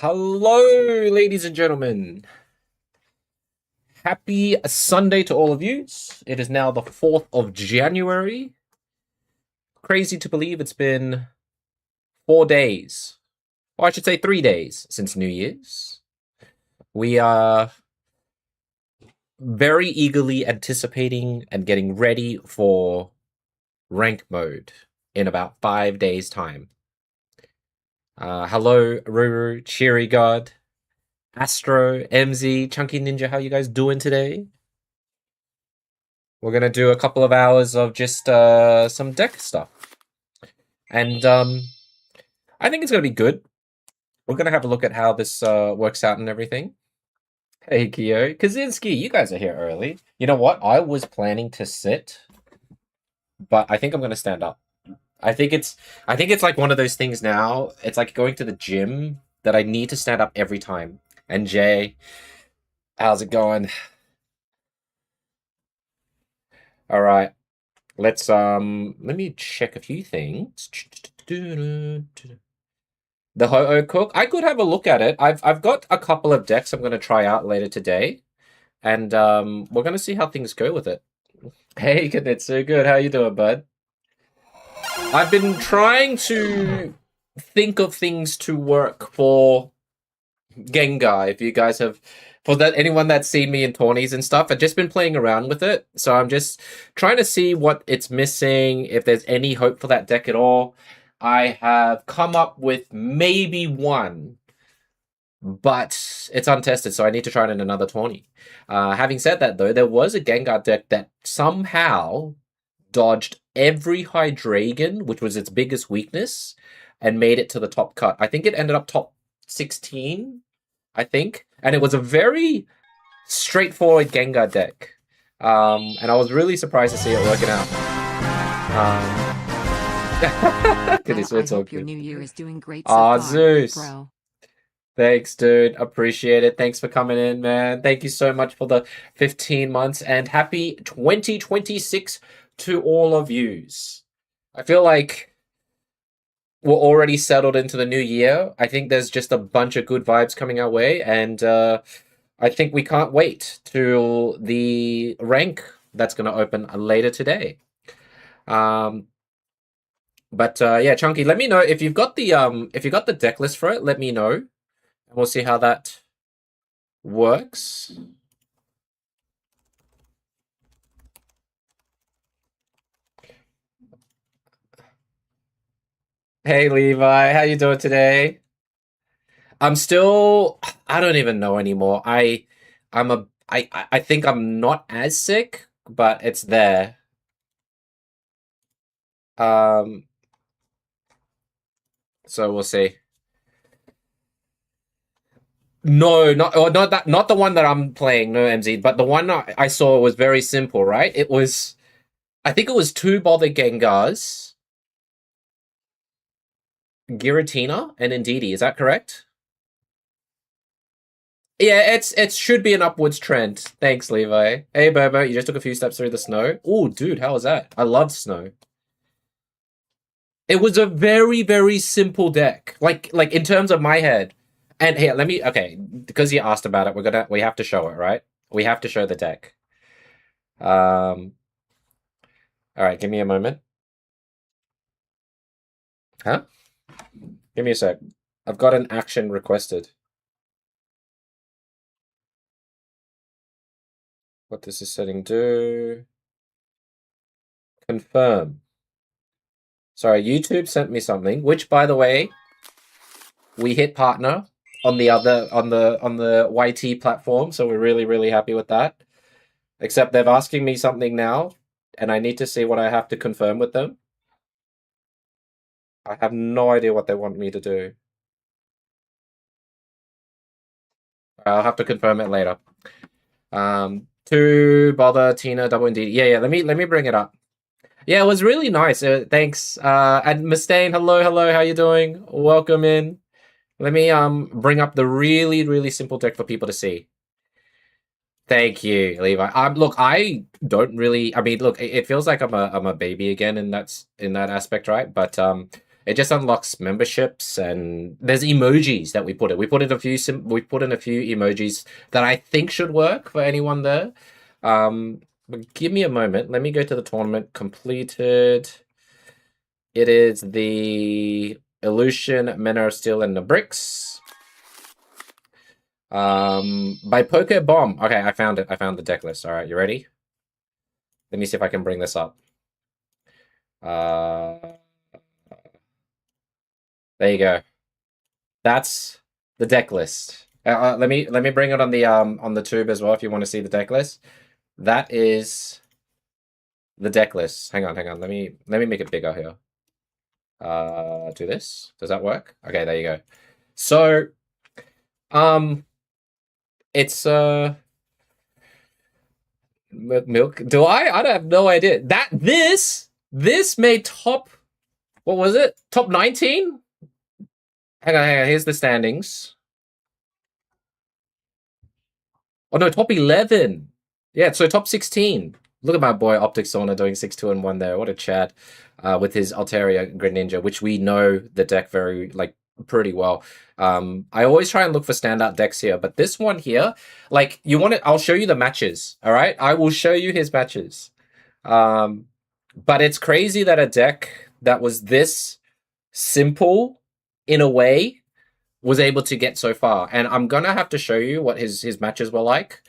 Hello, ladies and gentlemen. Happy Sunday to all of you. It is now the 4th of January. Crazy to believe it's been 4 days, or I should say 3 days since New Year's. We are very eagerly anticipating and getting ready for rank mode in about 5 days' time. Hello, Ruru, Cheery God, Astro, MZ, Chunky Ninja, how you guys doing today? We're gonna do a couple of hours of just some deck stuff, and I think it's gonna be good. We're gonna have a look at how this works out and everything. Hey, Kyo, Kaczynski, you guys are here early. You know what? I was planning to sit, but I think I'm gonna stand up. I think it's like one of those things now. It's like going to the gym that I need to stand up every time. And Jay, how's it going? All right. Let me check a few things. The Ho-Oh Cook. I could have a look at it. I've got a couple of decks I'm gonna try out later today. And we're gonna see how things go with it. Hey, Kanitsu, good. How you doing, bud? I've been trying to think of things to work for Gengar. If you guys have, for that anyone that's seen me in tourneys and stuff, I've just been playing around with it. So I'm just trying to see what it's missing, if there's any hope for that deck at all. I have come up with maybe one, but it's untested, so I need to try it in another tourney. Having said that, though, there was a Gengar deck that somehow dodged every Hydreigon, which was its biggest weakness, and made it to the top cut. I think it ended up top 16, I think. And it was a very straightforward Gengar deck. And I was really surprised to see it working out. Goodness, it's all good. Your new year is doing great so far, Zeus. bro. Thanks, dude. Appreciate it. Thanks for coming in, man. Thank you so much for the 15 months and happy 2026 to all of yous. I feel like we're already settled into the new year. I think there's just a bunch of good vibes coming our way, and I think we can't wait till the rank that's going to open later today. But yeah, Chunky, let me know if you've got the deck list for it. Let me know, and we'll see how that works. Hey Levi, how you doing today? I'm still, I don't even know anymore. I think I'm not as sick, but it's there. So we'll see. No, not the one that I'm playing, no MZ, but the one I saw was very simple, right? I think it was two Bother Gengars, Giratina, and Indeedee. Is that correct? Yeah, it should be an upwards trend. Thanks, Levi. Hey, Bobo, you just took a few steps through the snow. Oh, dude, how was that? I love snow. It was a very, very simple deck. Like in terms of my head. And here, okay, because you asked about it, we have to show it, right? We have to show the deck. All right, give me a moment. Huh? Give me a sec. I've got an action requested. What does this setting do? Confirm. Sorry, YouTube sent me something, which, by the way, we hit partner on the YT platform, so we're really, really happy with that. Except they're asking me something now, and I need to see what I have to confirm with them. I have no idea what they want me to do. I'll have to confirm it later. To Bother, Tina, Double Indeed. Yeah. Let me bring it up. Yeah, it was really nice. Thanks. And Mustaine, hello. How you doing? Welcome in. Let me bring up the really, really simple deck for people to see. Thank you, Levi. Look, I don't really. I mean, look, it feels like I'm a baby again in that aspect, right? But It just unlocks memberships, and there's emojis that we put in. We put in a few emojis that I think should work for anyone there. But give me a moment. Let me go to the tournament completed. It is the Illusion, Men of Steel, and the Bricks. By Poke Bomb. Okay, I found it. I found the deck list. All right, you ready? Let me see if I can bring this up. There you go. That's the deck list. Let me bring it on the tube as well if you want to see the deck list. That is the deck list. Hang on. Let me make it bigger here. Do this. Does that work? Okay, there you go. So, it's milk. Do I? I don't have no idea. This made top. What was it? Top 19? Hang on. Here's the standings. Oh no, top 11. Yeah, so top 16. Look at my boy Optic Sauna doing 6-2-1 there. What a chat with his Altaria Greninja, which we know the deck pretty well. I always try and look for standout decks here, but this one here, like you want it, I'll show you the matches. All right, I will show you his matches. But it's crazy that a deck that was this simple in a way was able to get so far, and I'm gonna have to show you what his matches were like.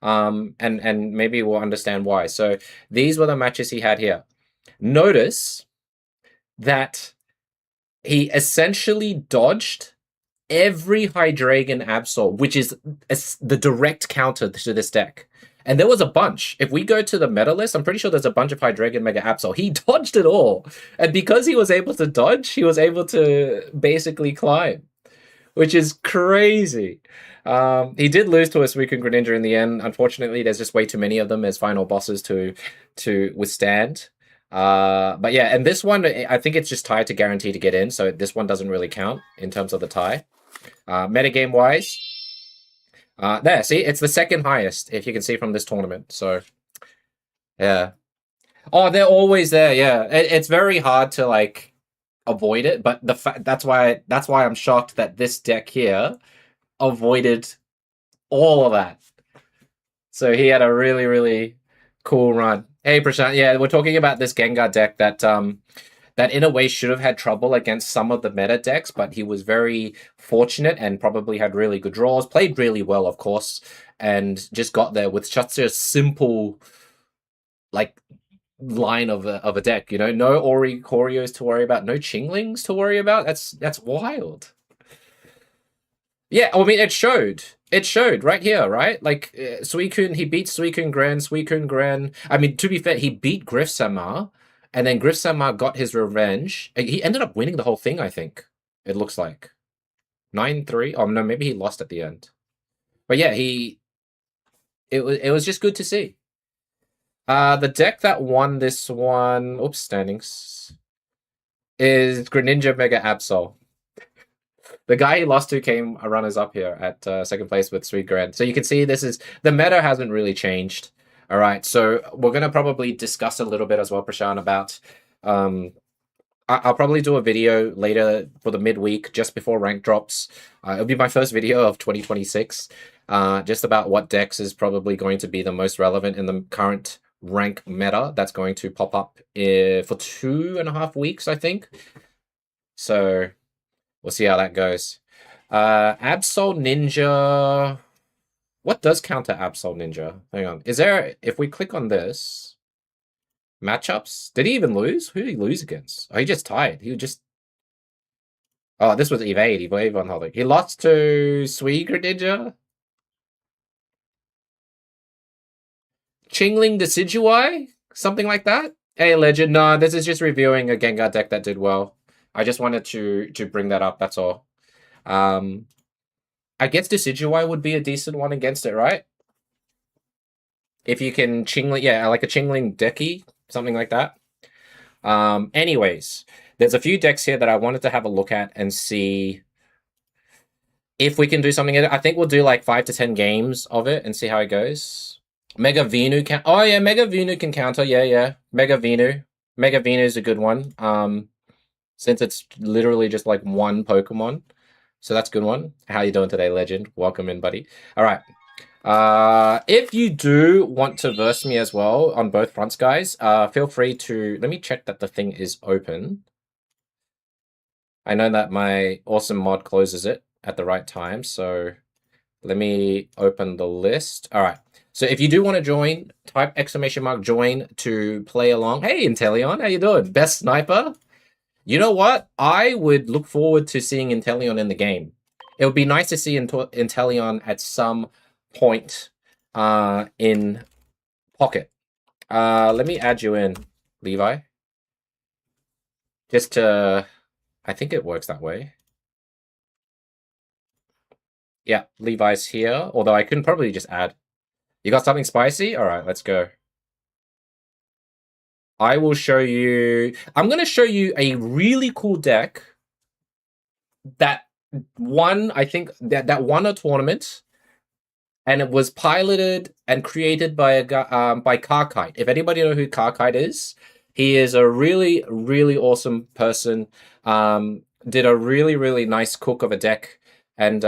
And maybe we'll understand why. So these were the matches he had here. Notice that he essentially dodged every Hydreigon Absol, which is the direct counter to this deck. And there was a bunch. If we go to the meta list, I'm pretty sure there's a bunch of Hydreigon Mega Absol. He dodged it all. And because he was able to dodge, he was able to basically climb, which is crazy. He did lose to a Suicune Greninja in the end. Unfortunately, there's just way too many of them as final bosses to withstand. But yeah, and this one, I think it's just tied to guarantee to get in, so this one doesn't really count in terms of the tie. Metagame wise, there, see, it's the second highest, if you can see from this tournament. So, yeah. Oh, they're always there. Yeah, it's very hard to like avoid it, but that's why I'm shocked that this deck here avoided all of that. So he had a really, really cool run. Hey, Prashant, yeah, we're talking about this Gengar deck that that in a way should have had trouble against some of the meta decks, but he was very fortunate and probably had really good draws, played really well, of course, and just got there with such a simple, like, line of a deck, you know? No Oricoreos to worry about, no Chinglings to worry about. That's wild. Yeah, I mean, it showed. It showed right here, right? Like, Suicune, he beat Suicune Gran. I mean, to be fair, he beat Griff-sama, and then Griff-sama got his revenge. He ended up winning the whole thing, I think. It looks like. 9-3? Oh, no, maybe he lost at the end. But yeah, it was just good to see. The deck that won this one, oops, standings, is Greninja Mega Absol. The guy he lost to came runners up here at second place with Sweet Grand. So you can see this is the meta hasn't really changed. All right, so we're gonna probably discuss a little bit as well, Prashant, about. I'll probably do a video later for the midweek just before rank drops. It'll be my first video of 2026, just about what decks is probably going to be the most relevant in the current rank meta that's going to pop up for 2.5 weeks, I think. So we'll see how that goes. Absol Ninja. What does counter Absol Ninja? Hang on. Is there, if we click on this, matchups? Did he even lose? Who did he lose against? Oh, he just tied. He just. Oh, this was evade on holding. He lost to Sweet Greninja. Chingling Decidueye? Something like that? Hey, Legend. No, this is just reviewing a Gengar deck that did well. I just wanted to bring that up, that's all. I guess Decidueye would be a decent one against it, right? If you can Chingling, yeah, like a Chingling Decky, something like that. Anyways, there's a few decks here that I wanted to have a look at and see if we can do something. I think we'll do like 5 to 10 games of it and see how it goes. Mega Venu can. Oh yeah, Mega Venu can counter. Yeah. Mega Venu is a good one. since it's literally just like one Pokemon. So that's a good one. How you doing today, Legend? Welcome in, buddy. All right. If you do want to verse me as well on both fronts, guys, feel free to... Let me check that the thing is open. I know that my awesome mod closes it at the right time, so let me open the list. All right. So if you do want to join, type !join to play along. Hey, Inteleon, how you doing? Best sniper? You know what? I would look forward to seeing Inteleon in the game. It would be nice to see Inteleon at some point in Pocket. Let me add you in, Levi. Just to... I think it works that way. Yeah, Levi's here. Although I couldn't probably just add. You got something spicy? All right, let's go. I will show you... I'm going to show you a really cool deck that won, I think, that won a tournament, and it was piloted and created by a guy, by Carkite. If anybody know who Carkite is, he is a really, really awesome person. Did a really, really nice cook of a deck, and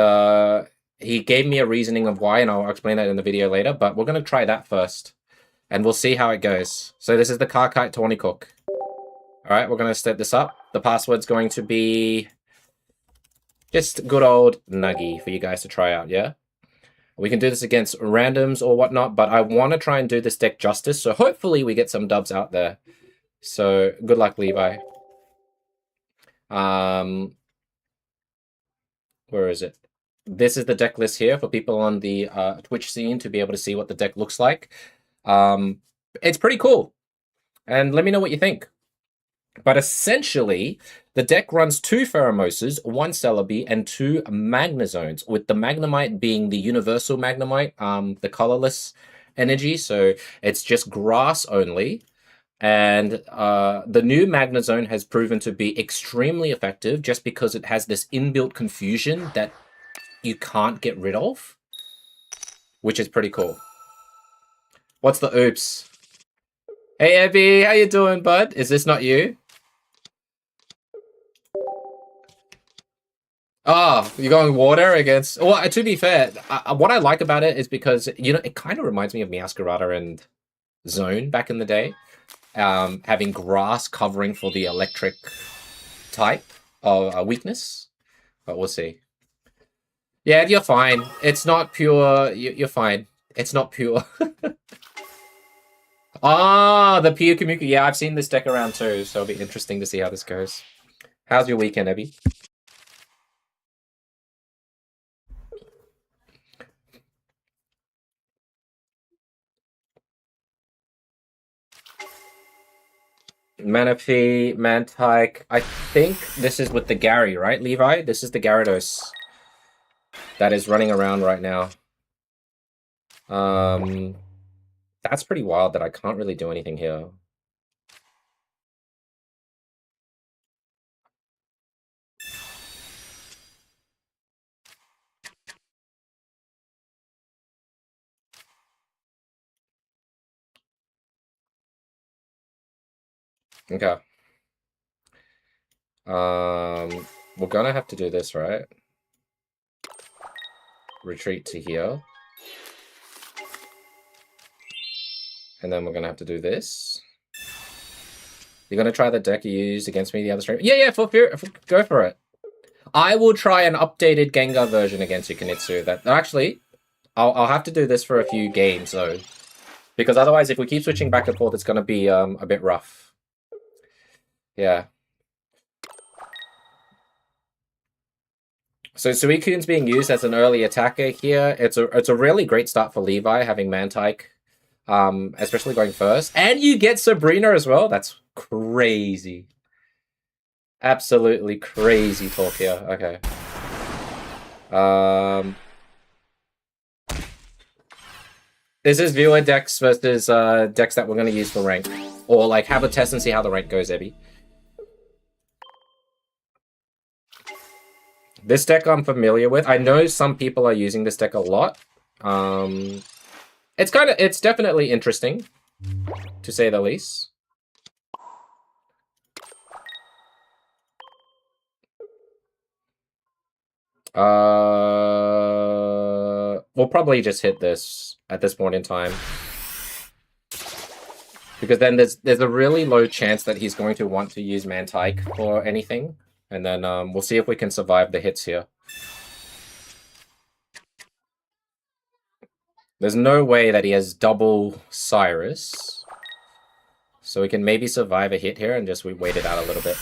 he gave me a reasoning of why, and I'll explain that in the video later, but we're going to try that first, and we'll see how it goes. So this is the Carkite Tawny Cook. All right, we're going to set this up. The password's going to be just good old Nuggy for you guys to try out, yeah? We can do this against randoms or whatnot, but I want to try and do this deck justice, so hopefully we get some dubs out there. So, good luck, Levi. Where is it? This is the deck list here for people on the Twitch scene to be able to see what the deck looks like. It's pretty cool. And let me know what you think. But essentially, the deck runs 2 Pheromoses, 1 Celebi, and 2 Magnezones, with the Magnemite being the universal Magnemite, the colorless energy, so it's just grass only. And the new Magnezone has proven to be extremely effective just because it has this inbuilt confusion that you can't get rid of, which is pretty cool. What's the oops? Hey, Abby, how you doing, bud? Is this not you? Oh, you're going water against... Well, to be fair, what I like about it is because, you know, it kind of reminds me of Meowscarada and Zone back in the day. Having grass covering for the electric type of weakness. But we'll see. Yeah, you're fine. It's not pure... You're fine. It's not pure. Ah, the Pyukumuku. Yeah, I've seen this deck around too, so it'll be interesting to see how this goes. How's your weekend, Abby? Manaphy, Mantike. I think this is with the Gary, right, Levi? This is the Gyarados that is running around right now. That's pretty wild that I can't really do anything here. Okay. We're gonna have to do this, right? Retreat to here. And then we're gonna have to do this. You're gonna try the deck you used against me the other stream? Yeah, go for it. I will try an updated Gengar version against you, Kanitsu. That actually, I'll have to do this for a few games though, because otherwise, if we keep switching back and forth, it's gonna be a bit rough. Yeah. So Suicune's being used as an early attacker here. It's a really great start for Levi having Mantike, especially going first, and you get Sabrina as well. That's crazy. Absolutely crazy talk here. Okay. This is viewer decks versus decks that we're going to use for rank. Or like have a test and see how the rank goes, Ebby. This deck I'm familiar with. I know some people are using this deck a lot. It's definitely interesting, to say the least. We'll probably just hit this at this point in time. Because then there's a really low chance that he's going to want to use Mantike for anything. And then we'll see if we can survive the hits here. There's no way that he has double Cyrus. So we can maybe survive a hit here and just we wait it out a little bit.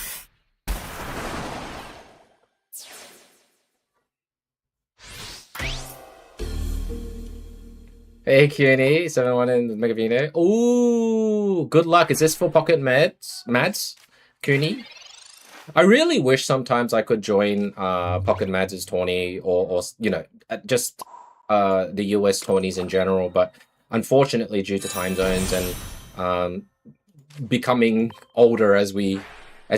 Hey, Cuny, 7-1 in Megavino. Ooh, good luck. Is this for Pocket Mads? Cuny? I really wish sometimes I could join Pocket Mads' tourney or you know, just the US tourneys in general, but unfortunately due to time zones and becoming older as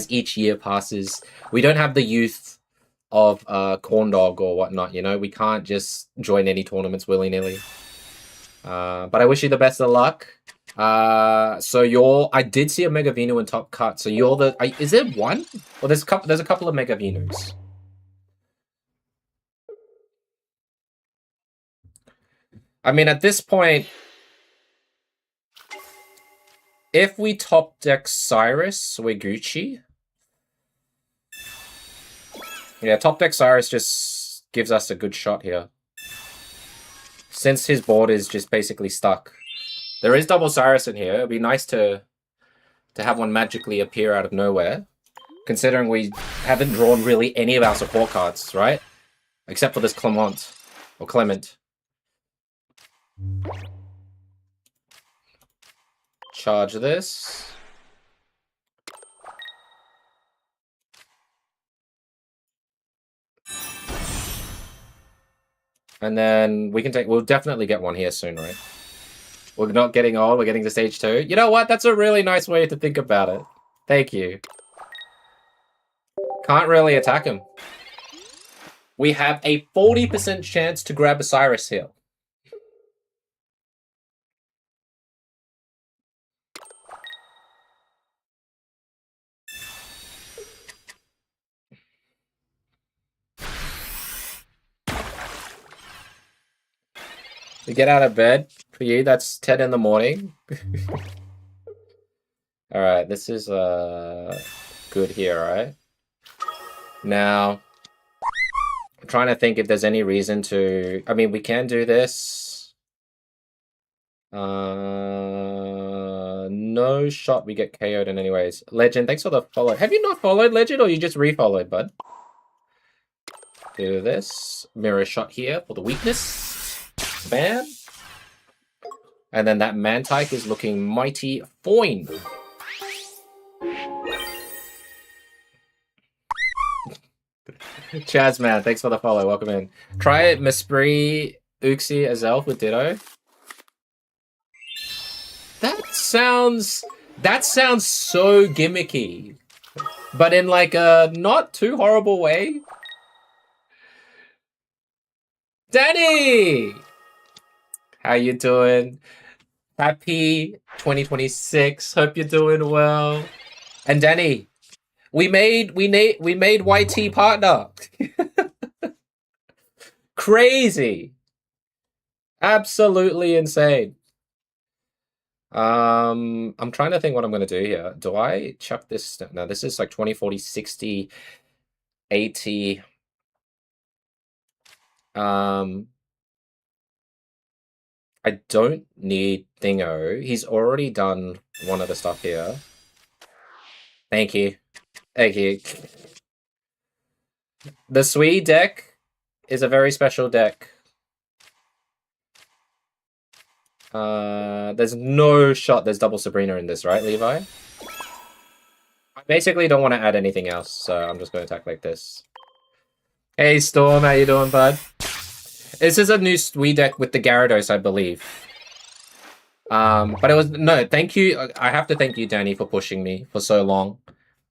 each year passes, we don't have the youth of Corn Dog or whatnot, you know? We can't just join any tournaments willy-nilly. But I wish you the best of luck. So I did see a Mega Vino in top cut. So you're the, is there one? Well, there's a couple of Mega Vinos. I mean, at this point, if we top deck Cyrus, we're Gucci. Yeah, top deck Cyrus just gives us a good shot here. Since his board is just basically stuck. There is double Cyrus in here. It'd be nice to have one magically appear out of nowhere. Considering we haven't drawn really any of our support cards, right? Except for this Clement. Or Clement. Charge this. And then we'll definitely get one here soon, right? We're not getting old, we're getting to stage 2. You know what? That's a really nice way to think about it. Thank you. Can't really attack him. We have a 40% chance to grab a Cyrus here. To get out of bed for you, that's 10 in the morning. Alright, this is good here, right? Now, I'm trying to think if there's any reason to... I mean, we can do this. No shot we get KO'd in anyways. Legend, thanks for the follow. Have you not followed, Legend, or you just refollowed, bud? Do this. Mirror shot here for the weakness. Bam. And then that Mantike is looking mighty fine. Chaz, man, thanks for the follow. Welcome in. Try it, Mispri, Uxie, as Elf with Ditto. That sounds so gimmicky. But in like a not too horrible way. Danny! How you doing? Happy 2026. Hope you're doing well. And Danny, we made YT partner. Crazy. Absolutely insane. I'm trying to think what I'm going to do here. Do I chuck this? No, this is like 20, 40, 60, 80. I don't need Dingo. He's already done one of the stuff here. Thank you. Thank you. The Sui deck is a very special deck. There's no shot there's double Sabrina in this, right, Levi? I basically don't want to add anything else, so I'm just going to attack like this. Hey, Storm, how you doing, bud? This is a new Sui deck with the Gyarados, I believe. But it was... No, thank you. I have to thank you, Danny, for pushing me for so long.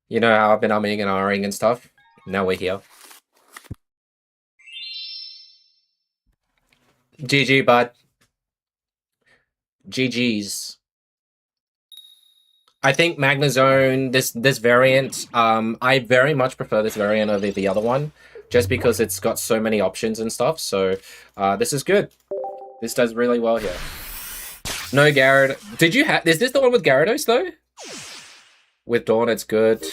You know how I've been umming and ahhing and stuff? Now we're here. GG, bud. GG's. I think Magnezone, this variant, I very much prefer this variant over the other one. just because it's got so many options and stuff. So this is good. This does really well here. No Garrett. Did you have? Is this the one with Gyarados though? With Dawn, it's good.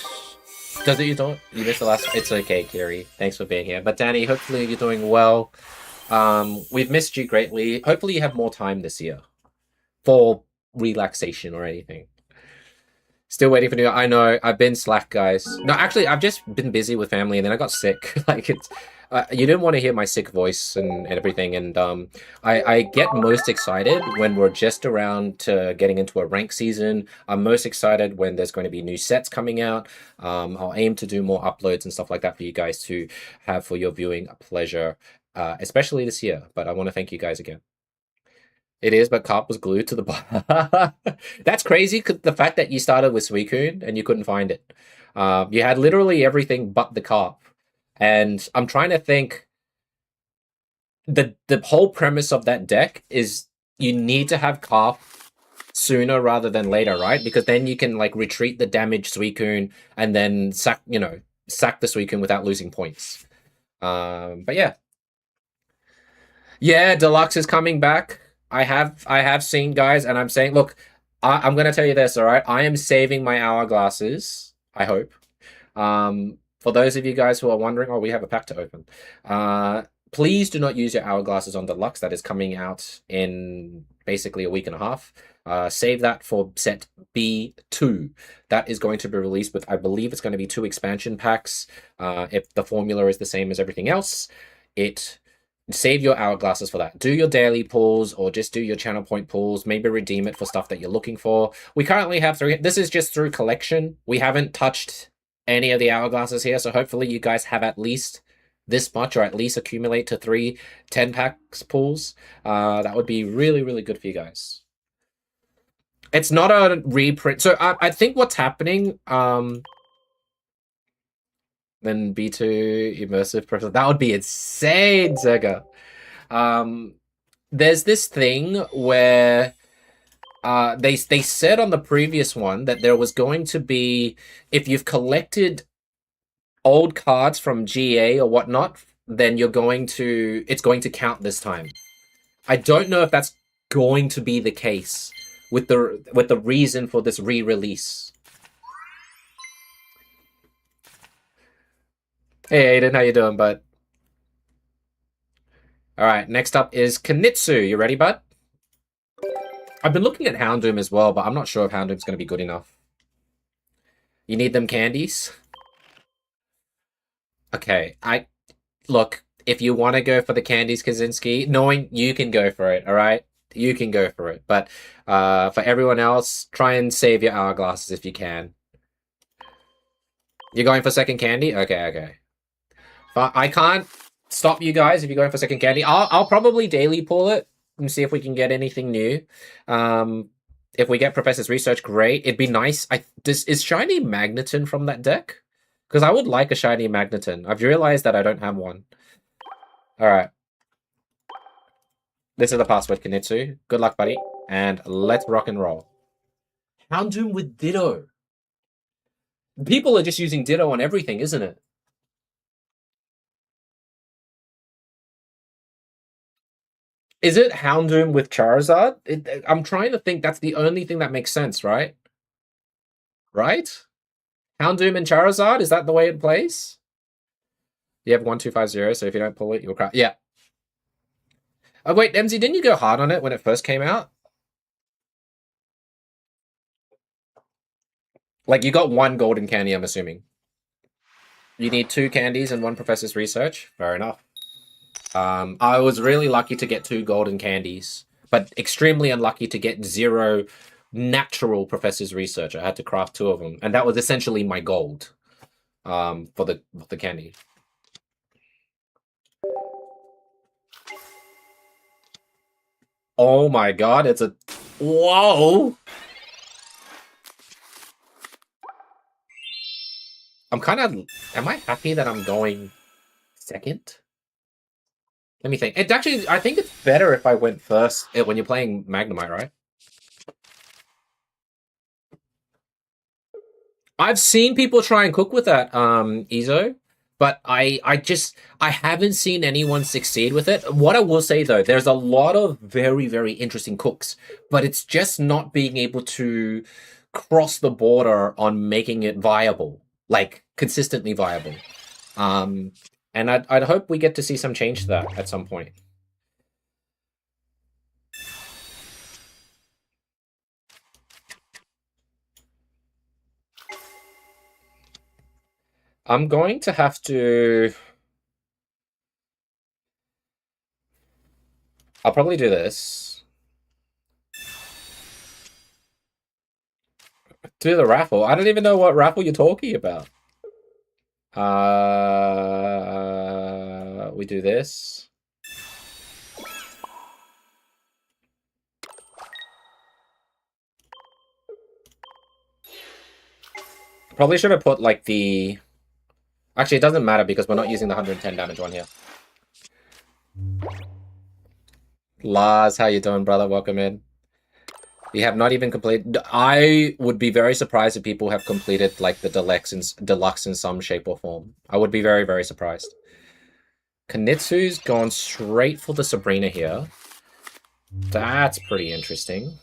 Does it? You don't? You missed the last. It's okay, Kiri. Thanks for being here. But Danny, hopefully you're doing well. We've missed you greatly. Hopefully you have more time this year for relaxation or anything. Still waiting for new. I know I've been slack, guys. No, actually, I've just been busy with family, and then I got sick. Like it's, you didn't want to hear my sick voice and everything. And I get most excited when we're just around to getting into a rank season. I'm most excited when there's going to be new sets coming out. I'll aim to do more uploads and stuff like that for you guys to have for your viewing pleasure, especially this year. But I want to thank you guys again. It is, but Carp was glued to the bar. That's crazy, the fact that you started with Suicune and you couldn't find it. You had literally everything but the Carp. And I'm trying to think... The whole premise of that deck is you need to have Carp sooner rather than later, right? Because then you can, like, retreat the damaged Suicune and then sack the Suicune without losing points. But yeah. Yeah, Deluxe is coming back. I have seen, guys, and I'm saying, look, I'm gonna tell you this, all right? I am saving my hourglasses. I hope. For those of you guys who are wondering, oh, we have a pack to open. Please do not use your hourglasses on Deluxe. That is coming out in basically a week and a half. Save that for set B2. That is going to be released with, I believe it's going to be 2 expansion packs. If the formula is the same as everything else, save your hourglasses for that. Do your daily pulls or just do your channel point pulls. Maybe redeem it for stuff that you're looking for. We currently have 3. This is just through collection. We haven't touched any of the hourglasses here, so hopefully you guys have at least this much or at least accumulate to 3 10-packs pulls. That would be really, really good for you guys. It's not a reprint. So I think what's happening... Then B2 immersive person. That would be insane, Zega. There's this thing where they said on the previous one that there was going to be, if you've collected old cards from GA or whatnot, then it's going to count this time. I don't know if that's going to be the case with the reason for this re-release. Hey Aiden, how you doing, bud? Alright, next up is Kanitsu. You ready, bud? I've been looking at Houndoom as well, but I'm not sure if Houndoom's going to be good enough. You need them candies? Okay, look, if you want to go for the candies, Kaczynski, knowing you can go for it, alright? You can go for it, but for everyone else, try and save your hourglasses if you can. You're going for second candy? Okay. But I can't stop you guys if you're going for second candy. I'll probably daily pull it and see if we can get anything new. If we get Professor's Research, great. It'd be nice. Is Shiny Magneton from that deck? Because I would like a Shiny Magneton. I've realized that I don't have one. Alright. This is the password, Kanitsu. Good luck, buddy. And let's rock and roll. Houndoom with Ditto. People are just using Ditto on everything, isn't it? Is it Houndoom with Charizard? I'm trying to think that's the only thing that makes sense, right? Right? Houndoom and Charizard? Is that the way it plays? You have 1250, so if you don't pull it, you'll cry. Yeah. Oh, wait, MZ, didn't you go hard on it when it first came out? Like, you got 1 golden candy, I'm assuming. You need 2 candies and 1 Professor's Research? Fair enough. I was really lucky to get 2 golden candies, but extremely unlucky to get 0 natural Professor's Research. I had to craft 2 of them, and that was essentially my gold for the candy. Oh my god, it's a... Whoa! I'm kind of... Am I happy that I'm going second? Let me think. It actually, I think it's better if I went first when you're playing Magnemite, right? I've seen people try and cook with that, Izo. But I haven't seen anyone succeed with it. What I will say though, there's a lot of very, very interesting cooks, but it's just not being able to cross the border on making it viable, like consistently viable. Um, and I'd hope we get to see some change to that at some point. I'm going to have to. I'll probably do this. Do the raffle. I don't even know what raffle you're talking about. We do this. Probably should have put like the. Actually, it doesn't matter because we're not using the 110 damage one here. Lars, how you doing, brother? Welcome in. You have not even completed. I would be very surprised if people have completed like the deluxe in some shape or form. I would be very, very surprised. Kanitsu's gone straight for the Sabrina here. That's pretty interesting.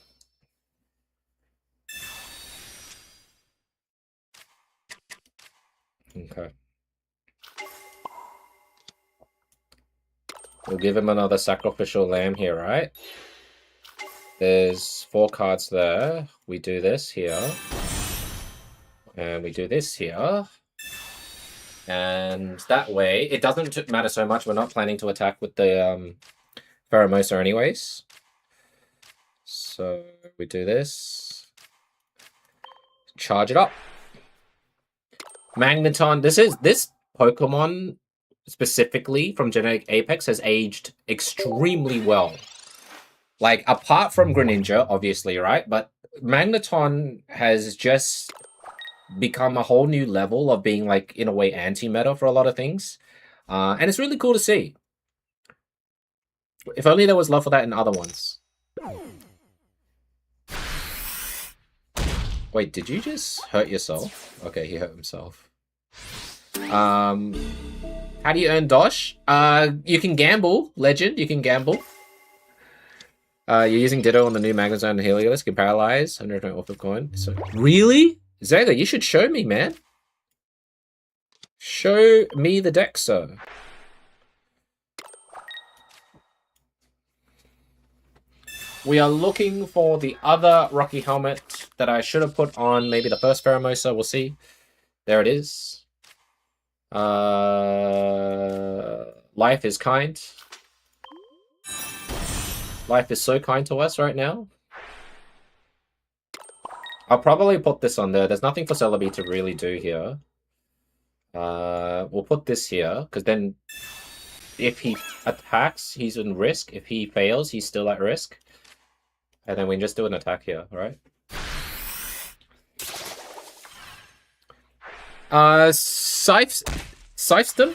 Okay. We'll give him another sacrificial lamb here, right? There's 4 cards there. We do this here. And we do this here. And that way, it doesn't matter so much. We're not planning to attack with the Pheromosa anyways. So we do this. Charge it up. Magneton. This Pokemon specifically from Genetic Apex has aged extremely well. Like, apart from Greninja, obviously, right? But Magneton has just become a whole new level of being, like, in a way, anti-meta for a lot of things. And it's really cool to see. If only there was love for that in other ones. Wait, did you just hurt yourself? Okay, he hurt himself. How do you earn Dosh? You can gamble, Legend. You can gamble. You're using Ditto on the new Magnezone and Helios. Can paralyze. 100 off of coin. So really? Zega, you should show me, man. Show me the deck, sir. We are looking for the other Rocky Helmet that I should have put on maybe the first Pheromosa. We'll see. There it is. Life is kind. Life is so kind to us right now. I'll probably put this on there. There's nothing for Celebi to really do here. We'll put this here, because then if he attacks, he's in risk. If he fails, he's still at risk. And then we can just do an attack here, alright? Sifeston?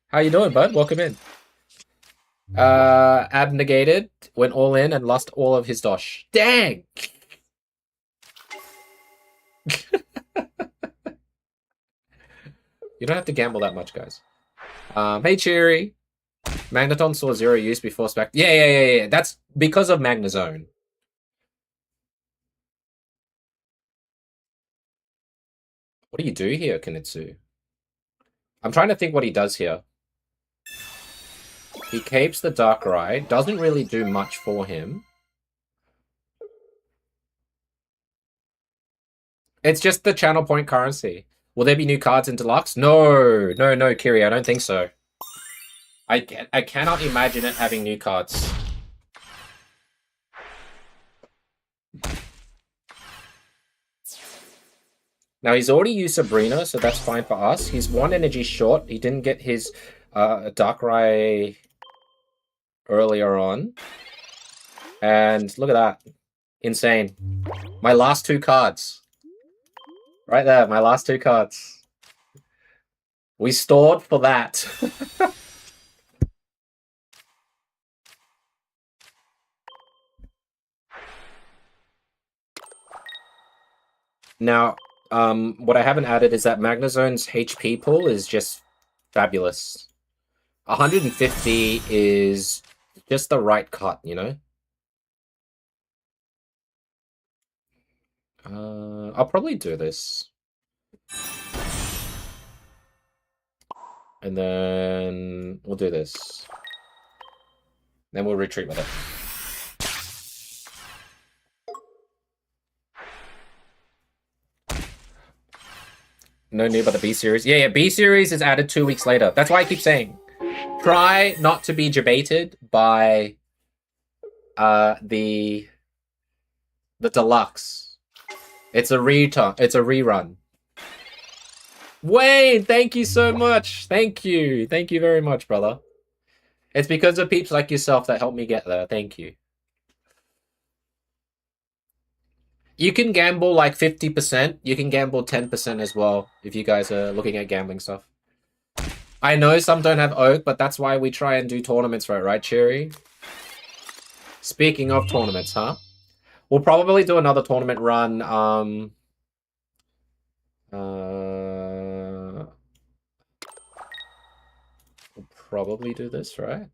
How you doing, bud? Welcome in. Abnegated, went all in, and lost all of his dosh. Dang! You don't have to gamble that much, guys. Hey, Cheery. Magneton saw 0 use before Spec. Yeah. That's because of Magnezone. What do you do here, Kanitsu? I'm trying to think what he does here. He capes the Darkrai. Doesn't really do much for him. It's just the channel point currency. Will there be new cards in Deluxe? No, Kiri. I don't think so. I cannot imagine it having new cards. Now, he's already used Sabrina, so that's fine for us. He's 1 energy short. He didn't get his Darkrai earlier on. And look at that. Insane. My last 2 cards. Right there, my last 2 cards. We stored for that. Now, what I haven't added is that Magnezone's HP pool is just Fabulous. 150 is just the right cut, you know? I'll probably do this. And then we'll do this. Then we'll retreat with it. No new but the B series. Yeah, B series is added 2 weeks later. That's why I keep saying, try not to be debated by the deluxe. It's a rerun. Wayne, thank you so much. Thank you. Thank you very much, brother. It's because of peeps like yourself that helped me get there. Thank you. You can gamble like 50%. You can gamble 10% as well if you guys are looking at gambling stuff. I know some don't have Oak, but that's why we try and do tournaments for it, right, Cherry? Speaking of tournaments, huh? We'll probably do another tournament run. We'll probably do this, right?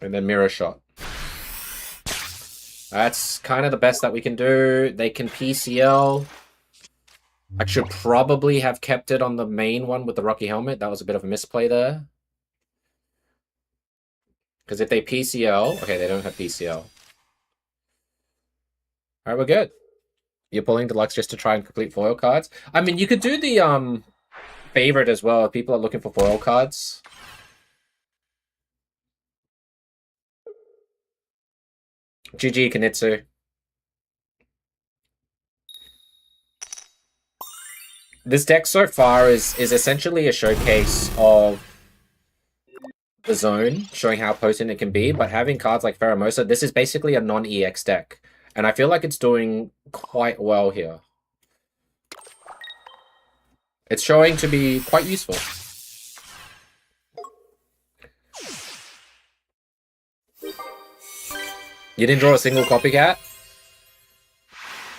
And then mirror shot. That's kind of the best that we can do. They can PCL. I should probably have kept it on the main one with the Rocky helmet. That was a bit of a misplay there. Because if they PCL... Okay, they don't have PCL. Alright, we're good. You're pulling deluxe just to try and complete foil cards. I mean, you could do the favorite as well if people are looking for foil cards. GG Kanitsu. This deck so far is essentially a showcase of the zone, showing how potent it can be, but having cards like Pheromosa, this is basically a non-EX deck. And I feel like it's doing quite well here. It's showing to be quite useful. You didn't draw a single copycat?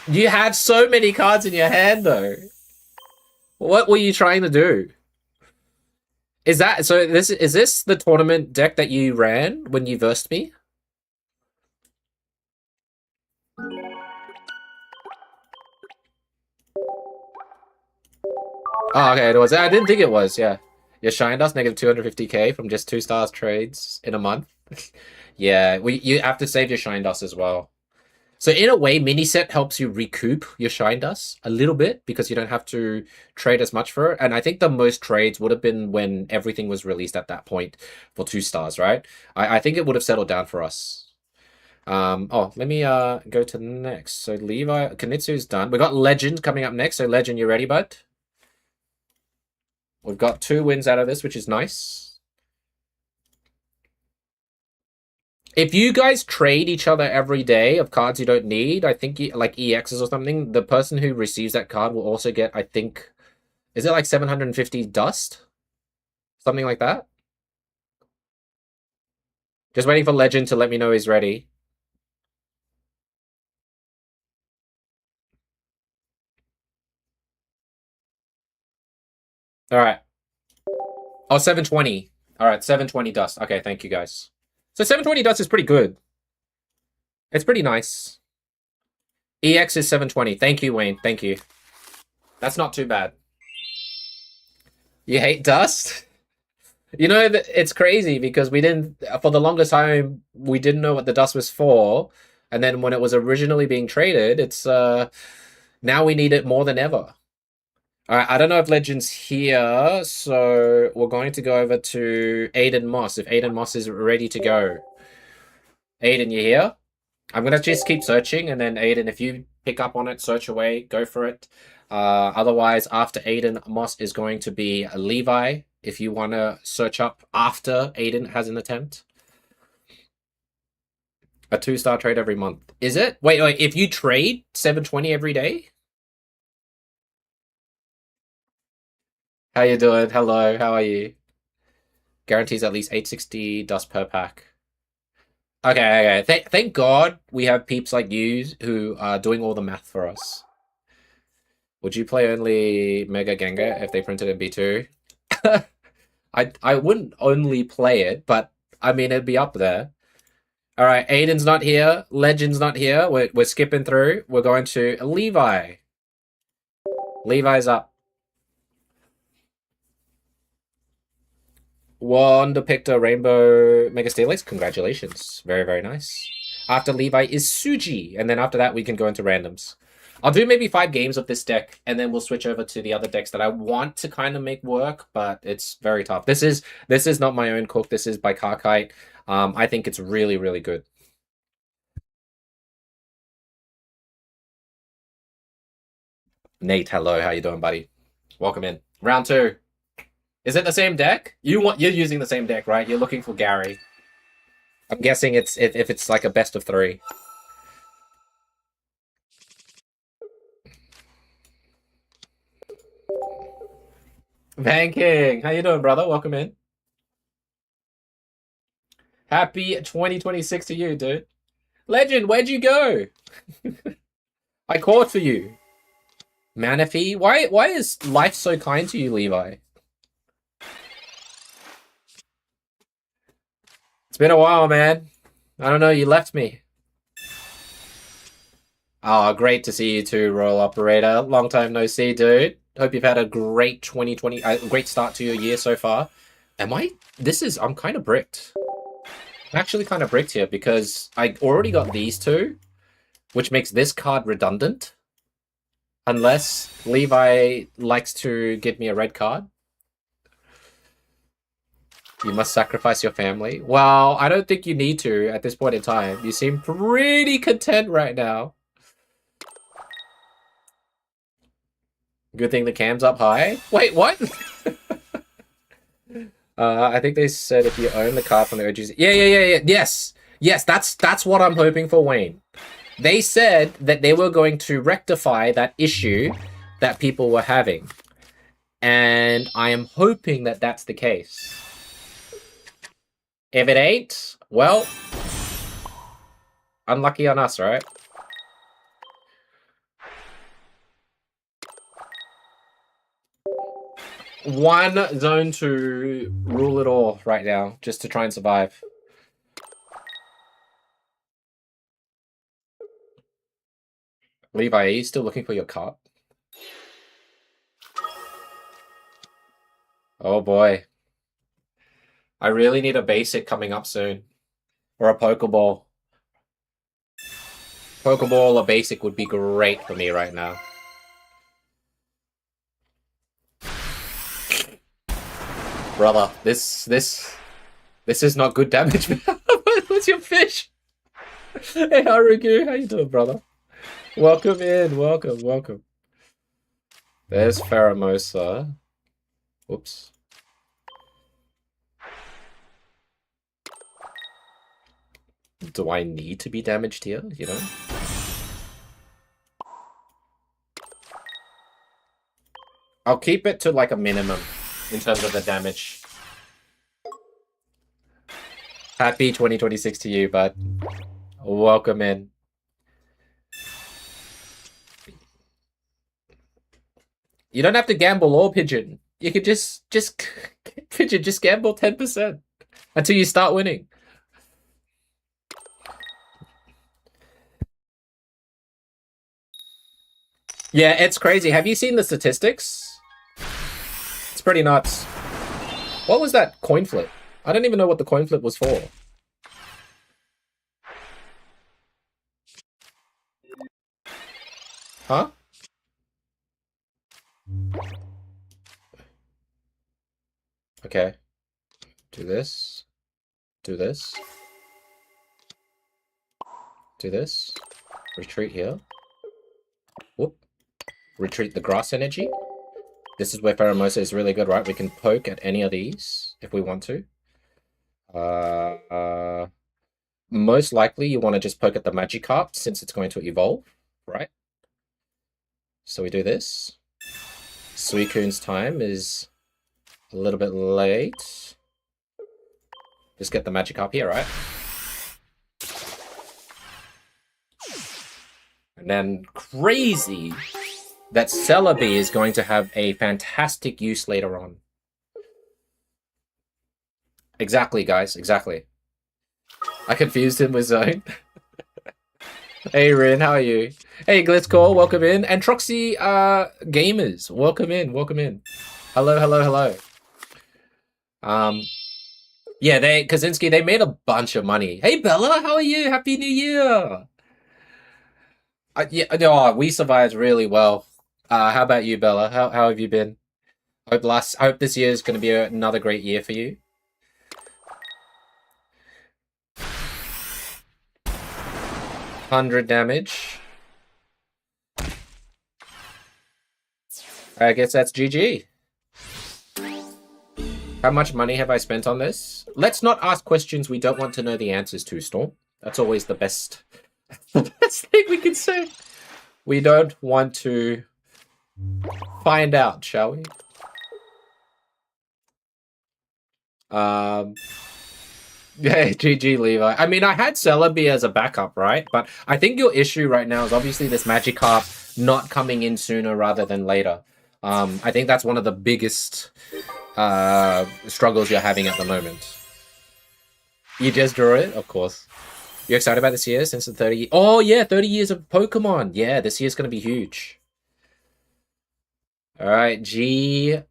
You had so many cards in your hand, though. What were you trying to do? Is this the tournament deck that you ran when you versed me? Oh, okay, it was. I didn't think it was, yeah. You shined us negative 250k from just 2 stars trades in a month. Yeah, you have to save your shine dust as well. So in a way, mini set helps you recoup your shine dust a little bit because you don't have to trade as much for it. And I think the most trades would have been when everything was released at that point for 2 stars, right? I think it would have settled down for us. Oh, let me go to the next. So Levi Kanitsu's done. We got Legend coming up next. So Legend, you ready, bud? We've got 2 wins out of this, which is nice. If you guys trade each other every day of cards you don't need, I think like EXs or something, the person who receives that card will also get, I think, is it like 750 dust? Something like that? Just waiting for Legend to let me know he's ready. All right. Oh, 720. All right, 720 dust. Okay, thank you guys. So 720 dust is pretty good. It's pretty nice. EX is 720. Thank you, Wayne. Thank you. That's not too bad. You hate dust? You know, it's crazy because we didn't, for the longest time, we didn't know what the dust was for. And then when it was originally being traded, it's, now we need it more than ever. All right, I don't know if Legend's here, so we're going to go over to Aiden Moss, if Aiden Moss is ready to go. Aiden, you here? I'm going to just keep searching, and then Aiden, if you pick up on it, search away, go for it. Otherwise, after Aiden, Moss is going to be Levi, if you want to search up after Aiden has an attempt. A 2-star trade every month. Is it? Wait, if you trade 720 every day? How you doing? Hello, how are you? Guarantees at least 860 dust per pack. Okay. Thank God we have peeps like you who are doing all the math for us. Would you play only Mega Gengar if they printed in B2? I wouldn't only play it, but I mean it'd be up there. All right, Aiden's not here. Legend's not here. We're skipping through. We're going to Levi. Levi's up. Wanda picked a Rainbow Mega Steelix. Congratulations. Very, very nice. After Levi is Suji. And then after that, we can go into randoms. I'll do maybe 5 games of this deck, and then we'll switch over to the other decks that I want to kind of make work, but it's very tough. This is not my own cook. This is by Karkite. I think it's really, really good. Nate, hello. How you doing, buddy? Welcome in. Round 2. Is it the same deck? You're using the same deck, right? You're looking for Gary. I'm guessing it's if it's like a best of 3. Van King, how you doing, brother? Welcome in. Happy 2026 to you, dude. Legend, where'd you go? I called for you. Manaphy, why is life so kind to you, Levi? It's been a while, man. I don't know, you left me. Oh, great to see you too, Royal Operator. Long time no see, dude. Hope you've had a great 2020, great start to your year so far. I'm kind of bricked. I'm actually kind of bricked here because I already got these 2, which makes this card redundant. Unless Levi likes to give me a red card. You must sacrifice your family. Well, I don't think you need to at this point in time. You seem pretty content right now. Good thing the cam's up high. Wait, what? I think they said if you own the card from the OGs. Yeah. Yes, that's what I'm hoping for, Wayne. They said that they were going to rectify that issue that people were having. And I am hoping that that's the case. If it ain't, well, unlucky on us, right? One zone to rule it all right now, just to try and survive. Levi, are you still looking for your card? Oh boy. I really need a basic coming up soon. Or a Pokeball. Pokeball or basic would be great for me right now. Brother, this is not good damage. What's your fish? Hey Harugu, how you doing, brother? Welcome in, welcome. There's Pheromosa. Whoops. Do I need to be damaged here, you know? I'll keep it to like a minimum in terms of the damage. Happy 2026 to you, bud. Welcome in. You don't have to gamble all, Pigeon. You could just Pigeon, just gamble 10% until you start winning. Yeah, it's crazy. Have you seen the statistics? It's pretty nuts. What was that coin flip? I don't even know what the coin flip was for. Huh? Okay. Do this. Do this. Do this. Retreat here. Whoop. Retreat the grass energy. This is where Pheromosa is really good, right? We can poke at any of these if we want to. Most likely you want to just poke at the Magikarp since it's going to evolve, right? So we do this. Suicune's time is a little bit late. Just get the Magikarp here, right? And then crazy that Celebi is going to have a fantastic use later on. Exactly, guys. Exactly. I confused him with Zone. Hey, Rin, how are you? Hey, Glitzcore, welcome in. And Troxy Gamers, welcome in, welcome in. Hello, hello, hello. Yeah, Kaczynski, they made a bunch of money. Hey, Bella, how are you? Happy New Year. Yeah, no, we survived really well. How about you, Bella? How have you been? I hope this year is going to be another great year for you. 100 damage. I guess that's GG. How much money have I spent on this? Let's not ask questions we don't want to know the answers to, Storm. That's always the best, the best thing we can say. We don't want to find out, shall we? Yeah, GG Levi. I mean, I had Celebi as a backup, right? But I think your issue right now is obviously this Magikarp not coming in sooner rather than later. I think that's one of the biggest struggles you're having at the moment. You just drew it, of course. You're excited about this year since the 30 Oh yeah, 30 years of Pokemon. Yeah, this year's gonna be huge. Alright, G's.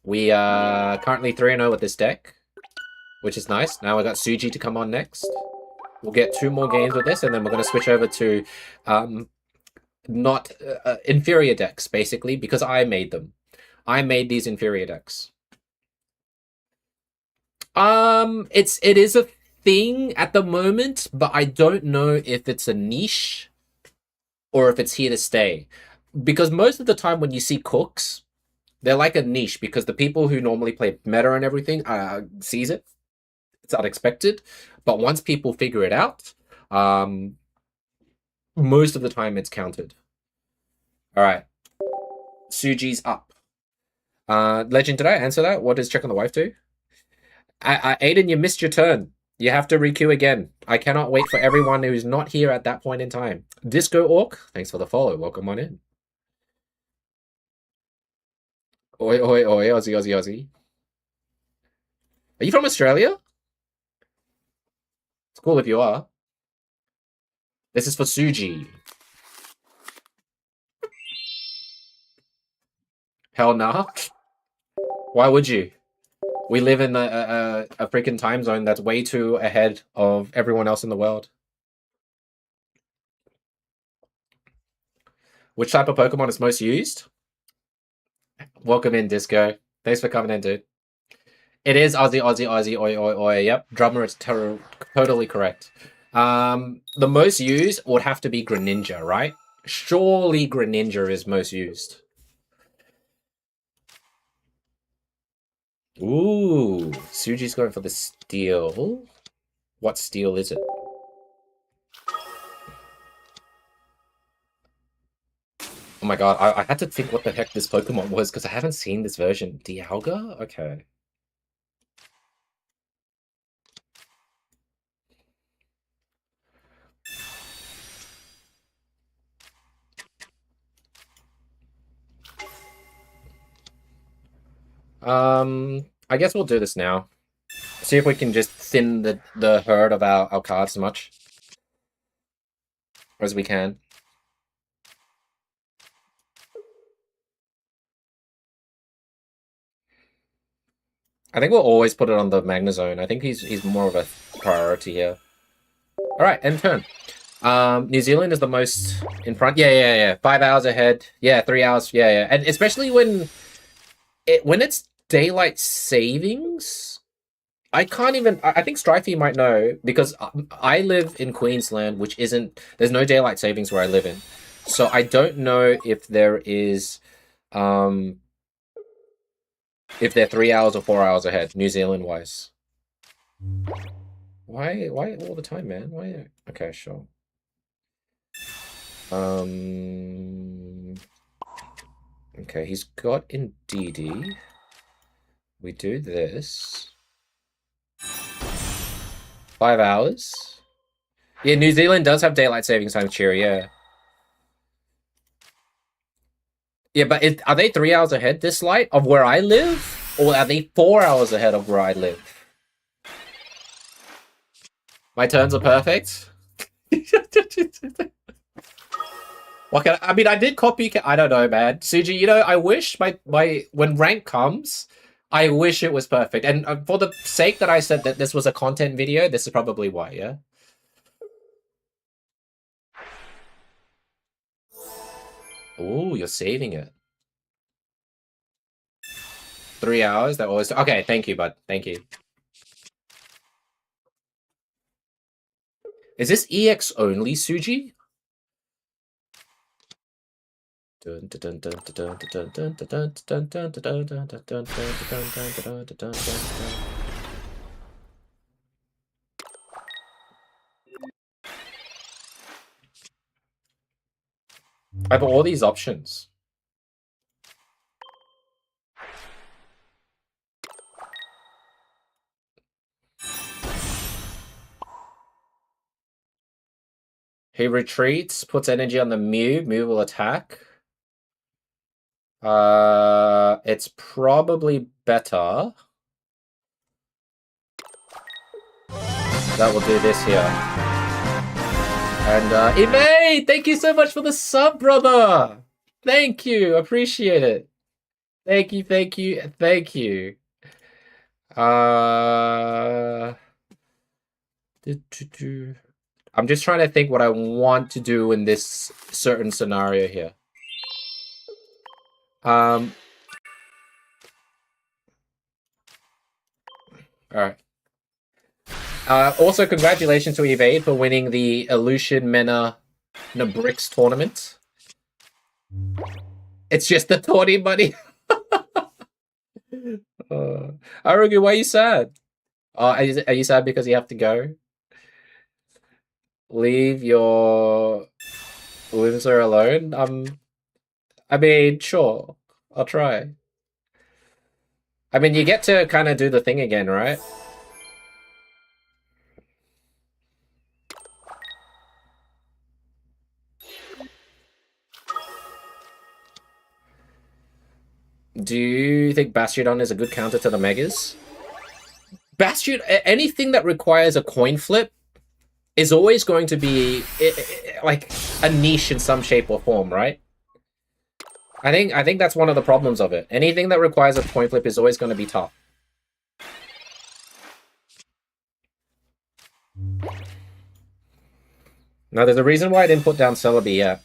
We are currently 3-0 with this deck, which is nice. Now we got Suji to come on next. We'll get 2 more games with this, and then we're going to switch over to not inferior decks, basically, because I made them. I made these inferior decks. It is a thing at the moment, but I don't know if it's a niche or if it's here to stay. Because most of the time when you see cooks, they're like a niche because the people who normally play meta and everything sees it. It's unexpected. But once people figure it out, most of the time it's counted. All right. Suji's up. Legend, did I answer that? What does check on the wife do? Aiden, you missed your turn. You have to requeue again. I cannot wait for everyone who's not here at that point in time. Disco Orc, thanks for the follow. Welcome on in. Oi, oi, oi, Aussie, Aussie, Aussie. Are you from Australia? It's cool if you are. This is for Suji. Hell nah. Why would you? We live in a freaking time zone that's way too ahead of everyone else in the world. Which type of Pokemon is most used? Welcome in, Disco. Thanks for coming in, dude. It is Aussie, Aussie, Aussie, oi, oi, oi. Yep, drummer is totally correct. The most used would have to be Greninja, right? Surely Greninja is most used. Ooh, Suji's going for the steel. What steel is it? Oh my god, I had to think what the heck this Pokemon was because I haven't seen this version. Dialga? Okay. I guess we'll do this now. See if we can just thin the herd of our cards as much as we can. I think we'll always put it on the Magnezone. I think he's more of a priority here. Alright, end turn. New Zealand is the most in front. Yeah. 5 hours ahead. Yeah, 3 hours. Yeah. And especially when it's daylight savings, I can't even. I think Strifey might know because I live in Queensland, which isn't. There's no daylight savings where I live in, so I don't know if there is, if they're 3 hours or 4 hours ahead, New Zealand wise. Why all the time, man? Why? Okay, sure. Okay, he's got Indeedee. We do this. 5 hours. Yeah, New Zealand does have daylight savings time, cheer, yeah. Yeah, but are they 3 hours ahead this light of where I live? Or are they 4 hours ahead of where I live? My turns are perfect? What can I mean, I did copy... I don't know, man. Suji, you know, I wish my when rank comes, I wish it was perfect. And for the sake that I said that this was a content video, this is probably why, yeah? Oh, you're saving it. 3 hours? That was... Okay, thank you, bud. Thank you. Is this EX only, Suji? I have all these options. He retreats, puts energy on the Mew. Mew will attack. It's probably better. That will do this here. And, Evade! Thank you so much for the sub, brother! Thank you, appreciate it. Thank you, thank you, thank you. I'm just trying to think what I want to do in this certain scenario here. Alright. Also, congratulations to Evade for winning the Illusion Mena Nabrix tournament. It's just the tawny money. Arugu, why are you sad? Are you sad because you have to go? Leave your Windsor alone? I mean, sure. I'll try. I mean, you get to kind of do the thing again, right? Do you think Bastiodon is a good counter to the Megas? Bastion, anything that requires a coin flip is always going to be like a niche in some shape or form, right? I think that's one of the problems of it. Anything that requires a coin flip is always going to be tough. Now, there's a reason why I didn't put down Celebi yet.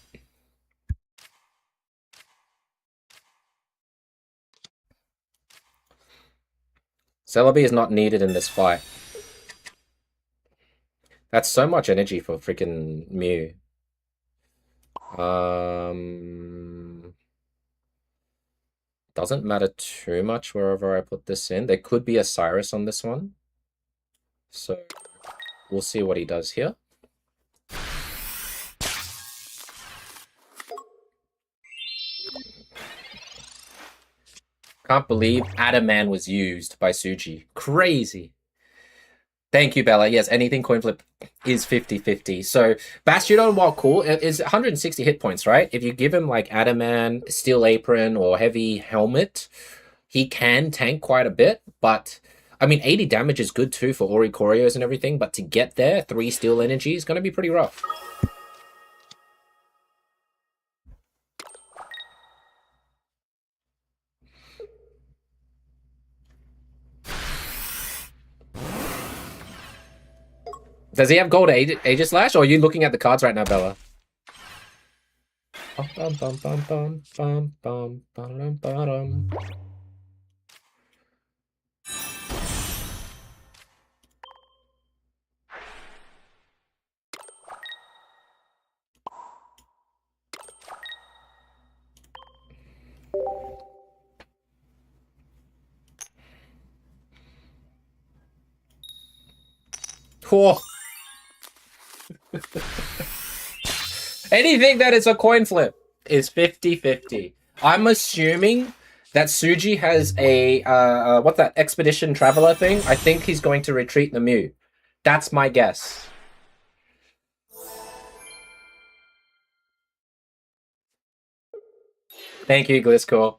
Celebi is not needed in this fight. That's so much energy for freaking Mew. Doesn't matter too much wherever I put this in. There could be a Cyrus on this one. So, we'll see what he does here. Can't believe Adaman was used by Suji. Crazy. Thank you, Bella. Yes, anything coin flip is 50-50. So, Bastiodon, while cool, is 160 hit points, right? If you give him, like, Adaman, Steel Apron, or Heavy Helmet, he can tank quite a bit, but... I mean, 80 damage is good, too, for Oricorios and everything, but to get there, 3 Steel Energy is going to be pretty rough. Does he have gold Aegislash, or are you looking at the cards right now, Bella? Cool. Anything that is a coin flip is 50-50. I'm assuming that Suji has a, what's that, Expedition Traveler thing? I think he's going to retreat the Mew. That's my guess. Thank you, Gliscor.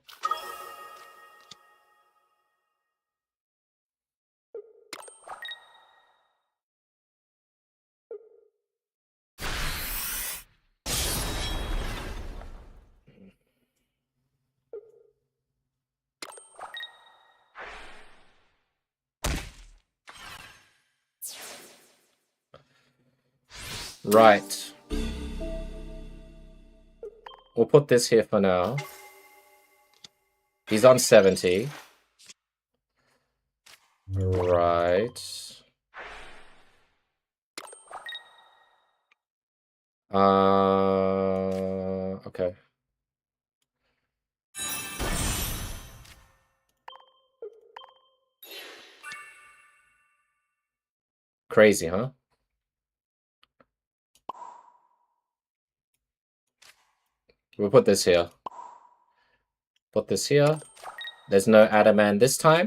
Right. We'll put this here for now. He's on 70. Right. Okay. Crazy, huh? We'll put this here. Put this here. There's no Adaman this time.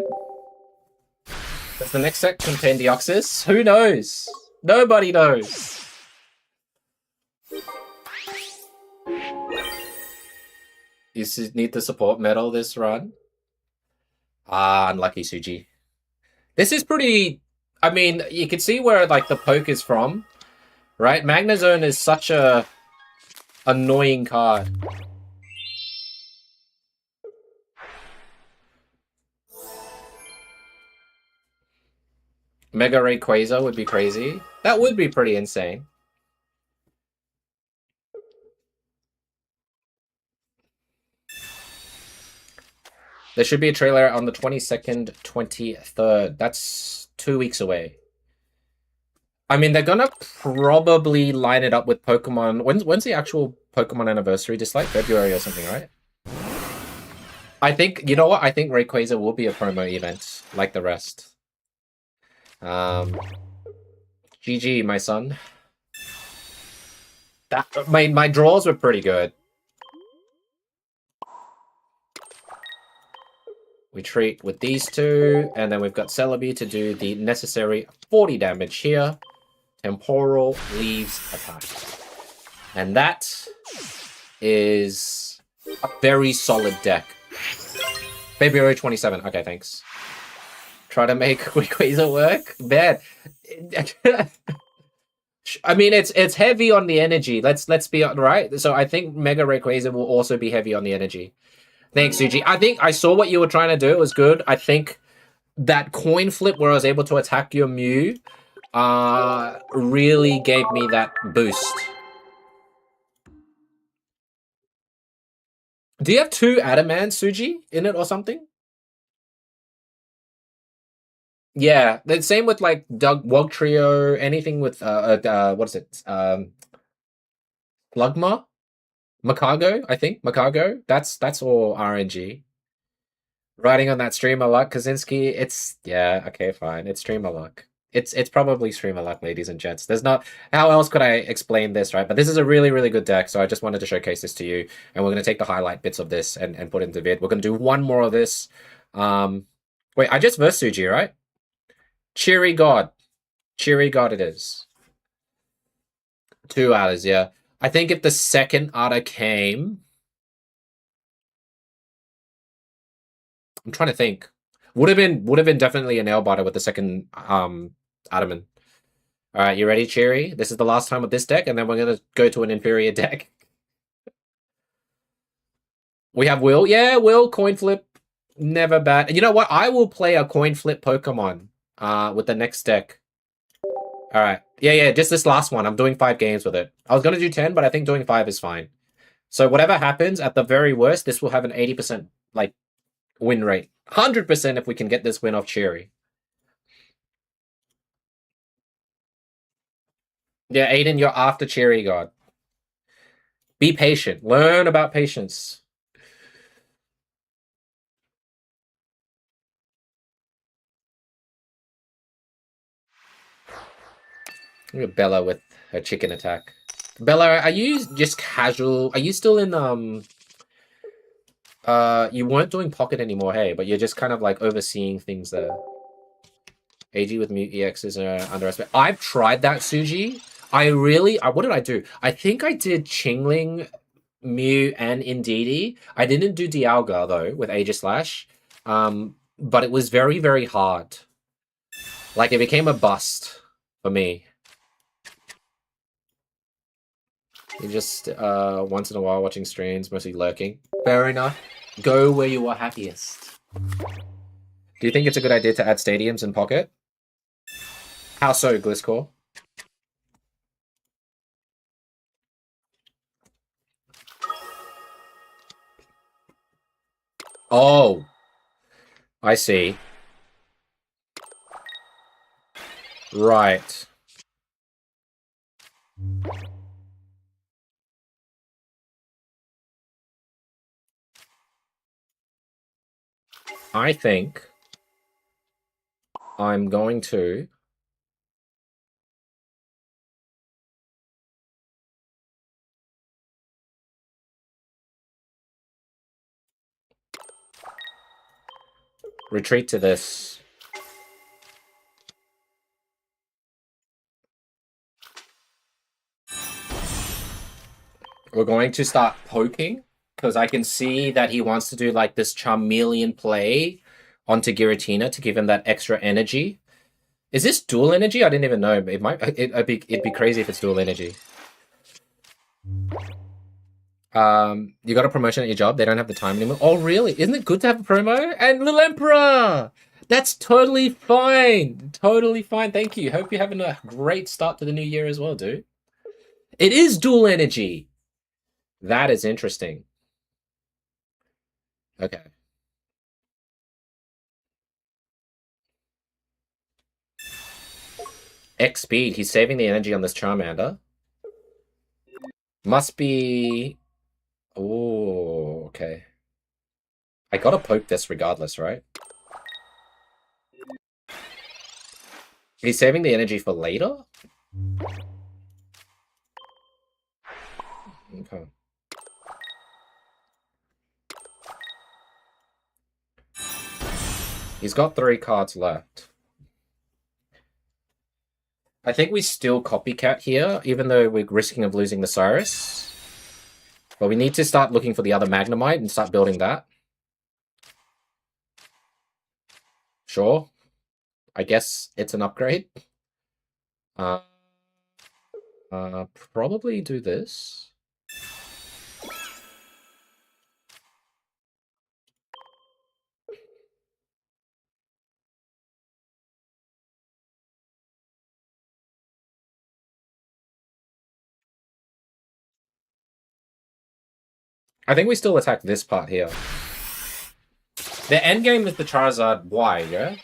Does the next set contain Deoxys? Who knows? Nobody knows. You need the support medal this run. Ah, unlucky Suji. This is pretty... I mean, you can see where like the poke is from, right? Magnezone is such a annoying card. Mega Rayquaza would be crazy. That would be pretty insane. There should be a trailer on the 22nd, 23rd. That's 2 weeks away. I mean, they're gonna probably line it up with Pokemon. When's the actual Pokemon anniversary? Just like February or something, right? I think, you know what? I think Rayquaza will be a promo event, like the rest. GG, my son. My draws were pretty good. We treat with these two, and then we've got Celebi to do the necessary 40 damage here. Temporal leaves attack. And that is a very solid deck. February 27. Okay, thanks. Try to make Rayquaza work? Bad. I mean, it's heavy on the energy. Let's be right. So I think Mega Rayquaza will also be heavy on the energy. Thanks, Suji. I think I saw what you were trying to do. It was good. I think that coin flip where I was able to attack your Mew really gave me that boost. Do you have 2 Adamant, Suji, in it or something? Yeah, the same with like Wog Trio, anything with what is it? Slugma? Macago, I think. Macago. That's all RNG. Riding on that streamer luck, Kaczynski, it's yeah, okay, fine. It's streamer luck. It's probably streamer luck, ladies and gents. There's not how else could I explain this, right? But this is a really, really good deck, so I just wanted to showcase this to you. And we're gonna take the highlight bits of this and put it into vid. We're gonna do one more of this. Wait, I just versed Suji, right? Cheery God. Cheery God it is. 2 hours, yeah. I think if the second Ada came, I'm trying to think. Would have been definitely a nail biter with the second Adamant. Alright, you ready, Cherry? This is the last time with this deck, and then we're gonna go to an inferior deck. We have Will. Yeah, Will, coin flip. Never bad. And you know what? I will play a coin flip Pokemon with the next deck. Alright. Yeah, just this last one. I'm doing 5 games with it. I was gonna do 10, but I think doing 5 is fine. So whatever happens, at the very worst, this will have an 80% like win rate. 100% if we can get this win off Cherry. Yeah, Aiden, you're after Cherry God. Be patient. Learn about patience. Look at Bella with her chicken attack. Bella, are you just casual? Are you still in you weren't doing pocket anymore, hey, but you're just kind of like overseeing things there. AG with Mute EX is underestimate. I've tried that, Suji. What did I do? I think I did Chingling Mew and Indeedee. I didn't do Dialga though with Aegislash, but it was very, very hard. Like it became a bust for me. You just once in a while watching streams, mostly lurking. Fair enough. Go where you are happiest. Do you think it's a good idea to add stadiums in Pocket? How so, Gliscor? Oh, I see. Right. I think I'm going to retreat to this. We're going to start poking, because I can see that he wants to do like this Charmeleon play onto Giratina to give him that extra energy. Is this dual energy? I didn't even know. It might. It'd be crazy if it's dual energy. You got a promotion at your job. They don't have the time anymore. Oh, really? Isn't it good to have a promo? And Little Emperor! That's totally fine. Totally fine. Thank you. Hope you're having a great start to the new year as well, dude. It is dual energy. That is interesting. Okay. X speed. He's saving the energy on this Charmander. Must be... Oh, okay. I gotta poke this regardless, right? He's saving the energy for later? Okay. He's got 3 cards left. I think we still copycat here, even though we're risking of losing the Cyrus. But we need to start looking for the other Magnemite and start building that. Sure. I guess it's an upgrade. Probably do this. I think we still attack this part here. The endgame is the Charizard Y, yeah?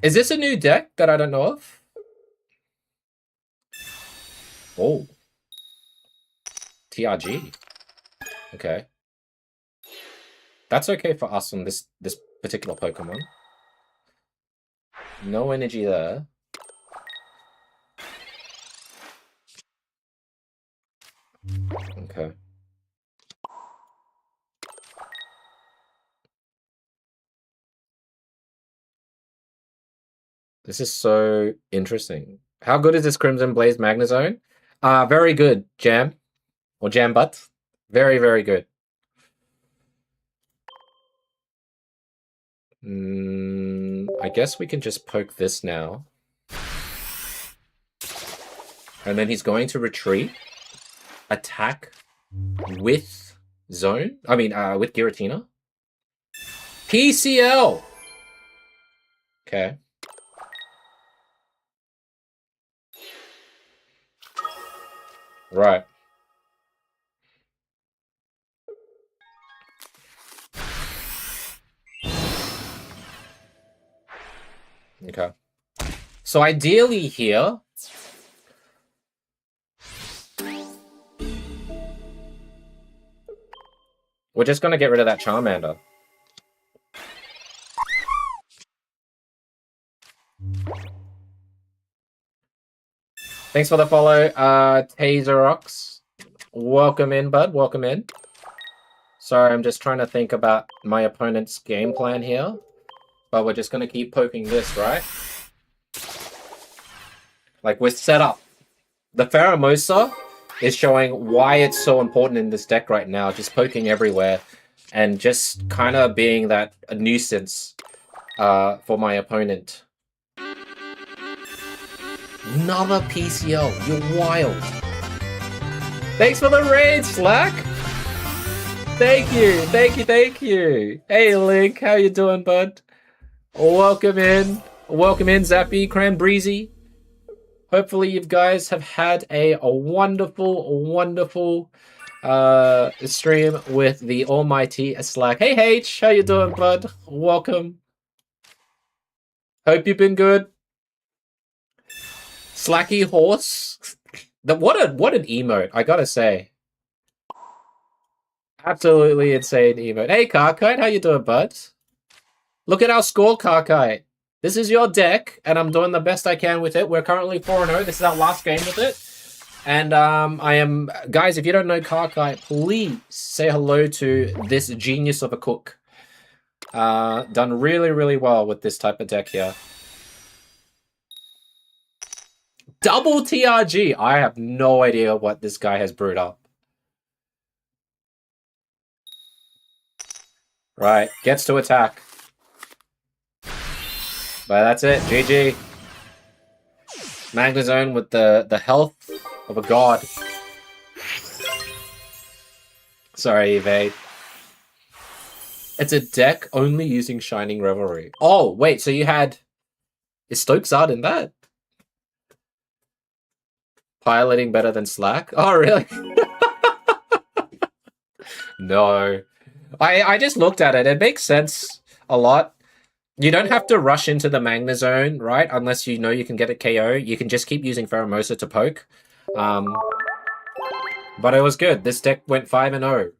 Is this a new deck that I don't know of? Oh. TRG. Okay. That's okay for us on this particular Pokemon. No energy there. Okay. This is so interesting. How good is this Crimson Blaze Magnezone? Very good, Jam. Or Jam Butt. Very, very good. I guess we can just poke this now. And then he's going to retreat. Attack with Zone. I mean, with Giratina. PCL! Okay. Right. Okay. So ideally here, we're just going to get rid of that Charmander. Thanks for the follow, Taserox. Welcome in, bud. Welcome in. Sorry, I'm just trying to think about my opponent's game plan here. But we're just going to keep poking this, right? Like, we're set up. The Pheromosa is showing why it's so important in this deck right now. Just poking everywhere and just kind of being that a nuisance for my opponent. Another PCL. You're wild. Thanks for the raid, Slack. Thank you, thank you, thank you. Hey, Link, how you doing, bud? Welcome in, Zappy, Cranbreezy. Hopefully, you guys have had a wonderful stream with the almighty Slack. Hey, H, how you doing, bud? Welcome. Hope you've been good. Slacky horse. What an emote, I gotta say. Absolutely insane emote. Hey, Carkite, how you doing, bud? Look at our score, Carkite. This is your deck, and I'm doing the best I can with it. We're currently 4-0. This is our last game with it. And guys, if you don't know Carkite, please say hello to this genius of a cook. Done really well with this type of deck here. Double TRG. I have no idea what this guy has brewed up. Right, gets to attack. But that's it, GG. Magnezone with the health of a god. Sorry, Evade. It's a deck only using Shining Revelry. Oh, wait, so you had... Is Stokesard in that? Piloting better than Slack? Oh, really? No. I just looked at it. It makes sense a lot. You don't have to rush into the Magnezone, right? Unless you know you can get a KO. You can just keep using Pheromosa to poke. But it was good. This deck went 5-0.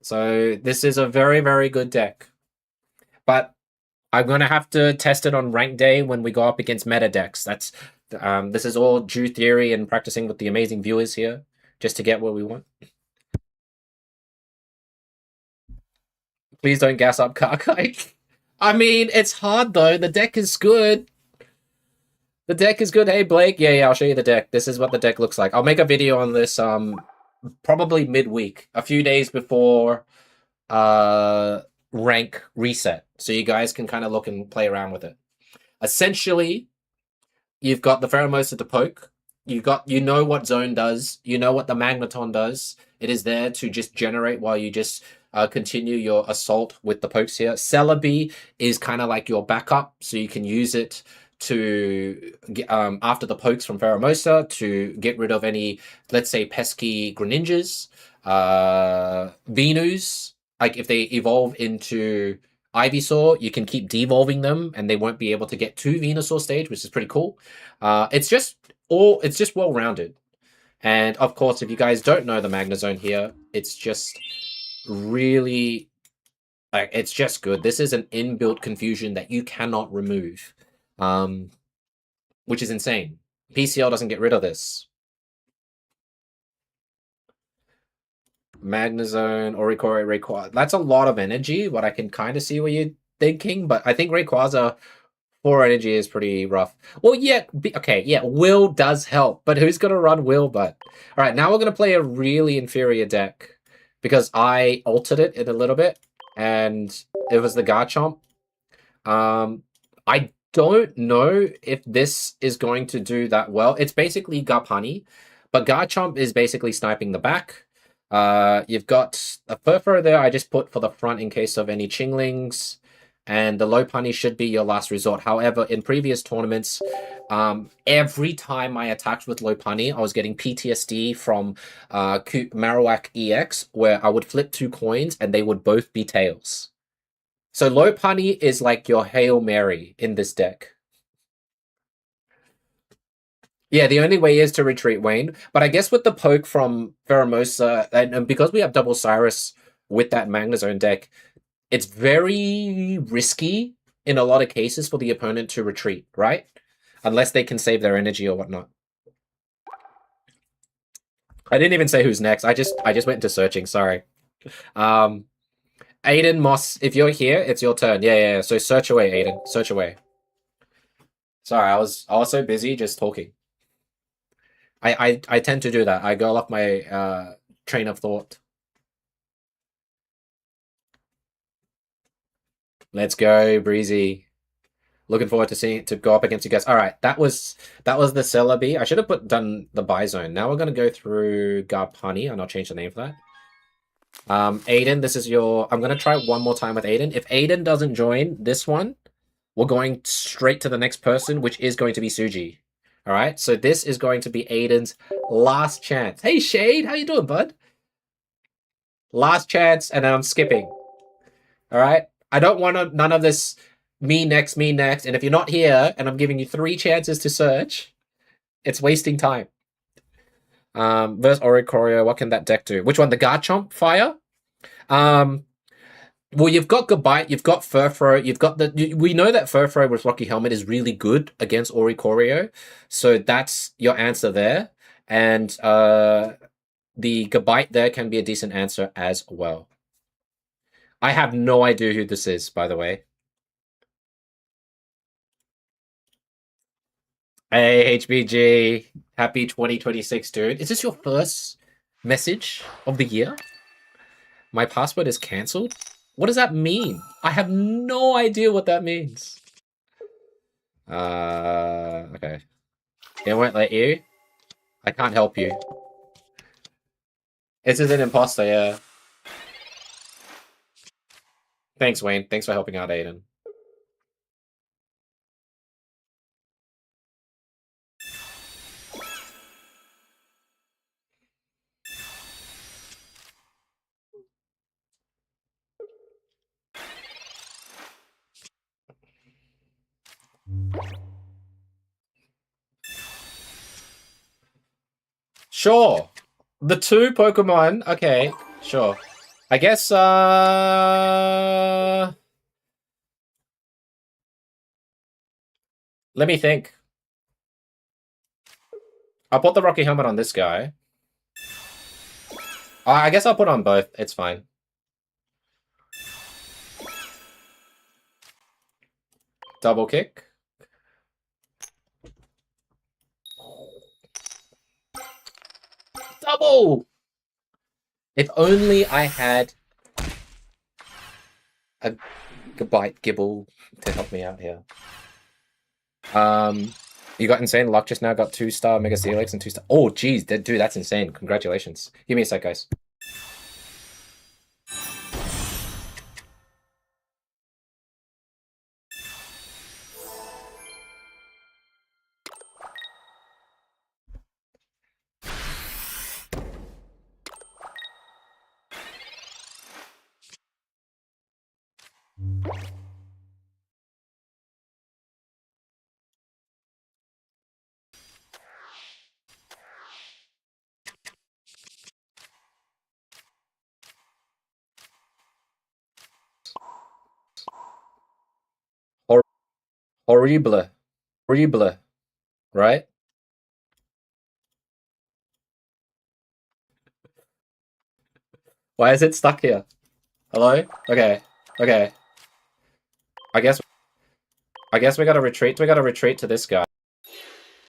So this is a very good deck. But I'm going to have to test it on rank day when we go up against meta decks. That's this is all due theory and practicing with the amazing viewers here just to get what we want. Please don't gas up Karkai. I mean, it's hard though. The deck is good. The deck is good. Hey, Blake. Yeah, I'll show you the deck. This is what the deck looks like. I'll make a video on this probably midweek, a few days before rank reset. So you guys can kind of look and play around with it. Essentially, you've got the Pheromosa to poke. You know what Zone does. You know what the Magneton does. It is there to just generate while you just continue your assault with the pokes here. Celebi is kind of like your backup, so you can use it to get, after the pokes from Pheromosa to get rid of any, let's say, pesky Greninjas, Venus. Like if they evolve into Ivysaur, you can keep devolving them, and they won't be able to get to Venusaur stage, which is pretty cool. It's just well rounded. And of course, if you guys don't know the Magnezone here, it's just really, like, it's just good. This is an inbuilt confusion that you cannot remove, which is insane. PCL doesn't get rid of this. Magnezone, Oricori, Rayquaza. That's a lot of energy, but I can kind of see what you're thinking. But I think Rayquaza 4 energy is pretty rough. Well, yeah, okay, yeah, Will does help, but who's going to run Will, but? All right, now we're going to play a really inferior deck because I altered it in a little bit, and it was the Garchomp. I don't know if this is going to do that well. It's basically Garpani, but Garchomp is basically sniping the back. You've got a Furfur there I just put for the front in case of any Chinglings, and the Lopunny should be your last resort. However, in previous tournaments, every time I attacked with Lopunny, I was getting PTSD from Marowak EX, where I would flip 2 coins and they would both be tails. So Lopunny is like your Hail Mary in this deck. Yeah, the only way is to retreat Wayne. But I guess with the poke from Pheromosa, and because we have double Cyrus with that Magnezone deck, it's very risky in a lot of cases for the opponent to retreat, right? Unless they can save their energy or whatnot. I didn't even say who's next. I just went into searching, sorry. Aiden, Moss, if you're here, it's your turn. Yeah. So search away, Aiden. Search away. Sorry, I was so busy just talking. I tend to do that. I go off my train of thought. Let's go, Breezy. Looking forward to seeing to go up against you guys. All right, that was the Celebi. I should have done the buy zone. Now we're gonna go through Garpani, and I'll change the name for that. Aiden, this is your. I'm gonna try one more time with Aiden. If Aiden doesn't join this one, we're going straight to the next person, which is going to be Suji. All right, so this is going to be Aiden's last chance. Hey Shade, how you doing, bud? Last chance, and then I'm skipping. All right, I don't want none of this. Me next, me next. And if you're not here, and I'm giving you 3 chances to search, it's wasting time. Versus Oricorio, what can that deck do? Which one? The Garchomp Fire? Well, you've got Gabite, you've got Furfro, you've got we know that Furfro with Rocky Helmet is really good against Oricorio, so that's your answer there. And the Gabite there can be a decent answer as well. I have no idea who this is, by the way. Hey, HBG. Happy 2026, dude. Is this your first message of the year? My password is cancelled? What does that mean? I have no idea what that means. Okay. It won't let you? I can't help you. This is an imposter, yeah. Thanks, Wayne. Thanks for helping out, Aiden. Sure. The 2 Pokemon. Okay, sure. I guess, let me think. I'll put the Rocky Helmet on this guy. I guess I'll put on both. It's fine. Double kick. Double! If only I had a Gabite Gibble to help me out here. You got insane luck just now. Got 2-star Mega Steelix and 2-star. Oh, geez, dude, that's insane. Congratulations. Give me a sec, guys. Horrible. Horrible. Right? Why is it stuck here? Hello? Okay. Okay. I guess we gotta retreat. We gotta retreat to this guy.